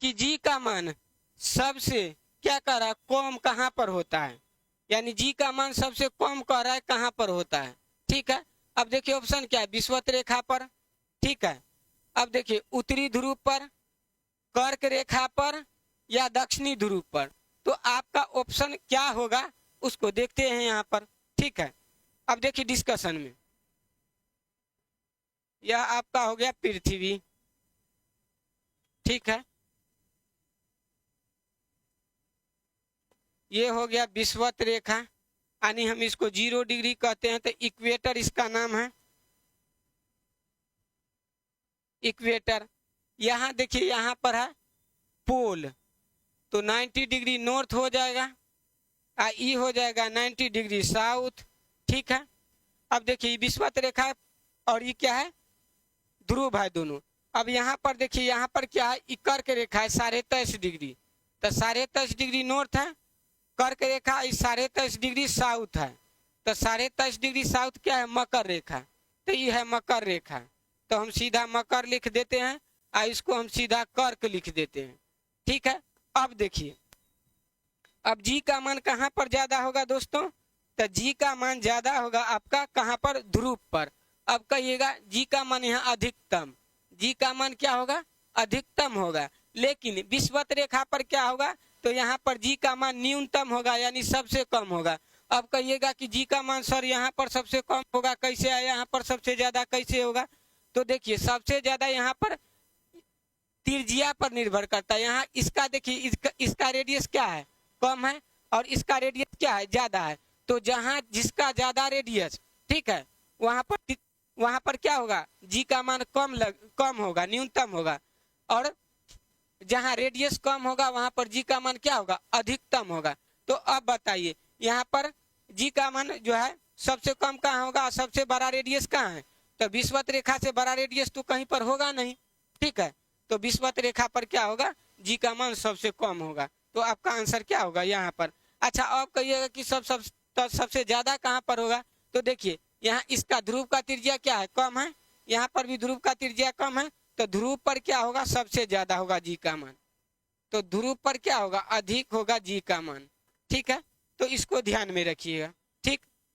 कि जी का मान सबसे क्या कर रहा है, कम कहाँ पर होता है, यानी जी का मान सबसे कम कह रहा है कहाँ पर होता है। ठीक है, अब देखिए ऑप्शन क्या है, विषुवत रेखा पर। ठीक है, अब देखिए उत्तरी ध्रुव पर, कर्क रेखा पर, या दक्षिणी ध्रुव पर। तो आपका ऑप्शन क्या होगा उसको देखते हैं यहाँ पर। ठीक है, अब देखिए डिस्कशन में, यह आपका हो गया पृथ्वी। ठीक है, ये हो गया विषुवत रेखा, यानी हम इसको 0 डिग्री कहते हैं, तो इक्वेटर इसका नाम है, इक्वेटर। यहाँ देखिए यहाँ पर है पोल, तो 90 डिग्री नॉर्थ हो जाएगा, ई हो जाएगा 90 डिग्री साउथ। ठीक है, अब देखिए विषुवत रेखा है और ये क्या है, ध्रुव है दोनों। अब यहाँ पर देखिए यहाँ पर क्या है, कर्क रेखा है 23.5 डिग्री, तो 23.5 डिग्री नॉर्थ है, कर्क रेखा 23.5 डिग्री साउथ है, तो 23.5 डिग्री साउथ क्या है, मकर रेखा, तो ये है मकर रेखा। तो हम सीधा मकर लिख देते हैं और इसको हम सीधा कर्क लिख देते हैं। ठीक है, अब देखिए अब जी का मान कहाँ पर ज्यादा होगा दोस्तों, तो जी का मान ज्यादा होगा आपका कहाँ पर, ध्रुव पर। अब कहिएगा जी का मान यहाँ अधिकतम, जी का मान क्या होगा, अधिकतम होगा। लेकिन विषुवत रेखा पर क्या होगा, तो यहाँ पर जी का मान न्यूनतम होगा, यानी सबसे कम होगा। अब कहिएगा कि जी का मान सर यहाँ पर सबसे कम होगा कैसे है, यहाँ पर सबसे ज्यादा कैसे होगा। तो देखिए सबसे ज्यादा यहाँ पर त्रिज्या पर निर्भर करता है। यहाँ इसका देखिए इसका रेडियस क्या है, कम है, और इसका रेडियस क्या है, ज्यादा है। तो जहाँ जिसका ज्यादा रेडियस, ठीक है, वहां पर क्या होगा, जी का मान कम होगा, न्यूनतम होगा। और जहाँ रेडियस कम होगा वहां पर जी का मान क्या होगा, अधिकतम होगा। तो अब बताइए यहाँ पर जी का मान जो है सबसे कम कहाँ होगा, सबसे बड़ा रेडियस कहाँ है, तो विषुवत रेखा से बड़ा रेडियस तो कहीं पर होगा नहीं। ठीक है, तो विषुवत रेखा पर क्या होगा, जी का मान सबसे कम होगा। तो आपका आंसर क्या होगा यहाँ पर। अच्छा, अब कहिएगा कि सबसे ज्यादा कहाँ पर होगा, तो देखिए यहाँ इसका ध्रुव का त्रिज्या क्या है, कम है, यहाँ पर भी ध्रुव का त्रिज्या कम है, तो ध्रुव पर क्या होगा, सबसे ज्यादा होगा जी का मान। तो ध्रुव पर क्या होगा, अधिक होगा जी का मान। ठीक है, तो इसको ध्यान में रखिएगा।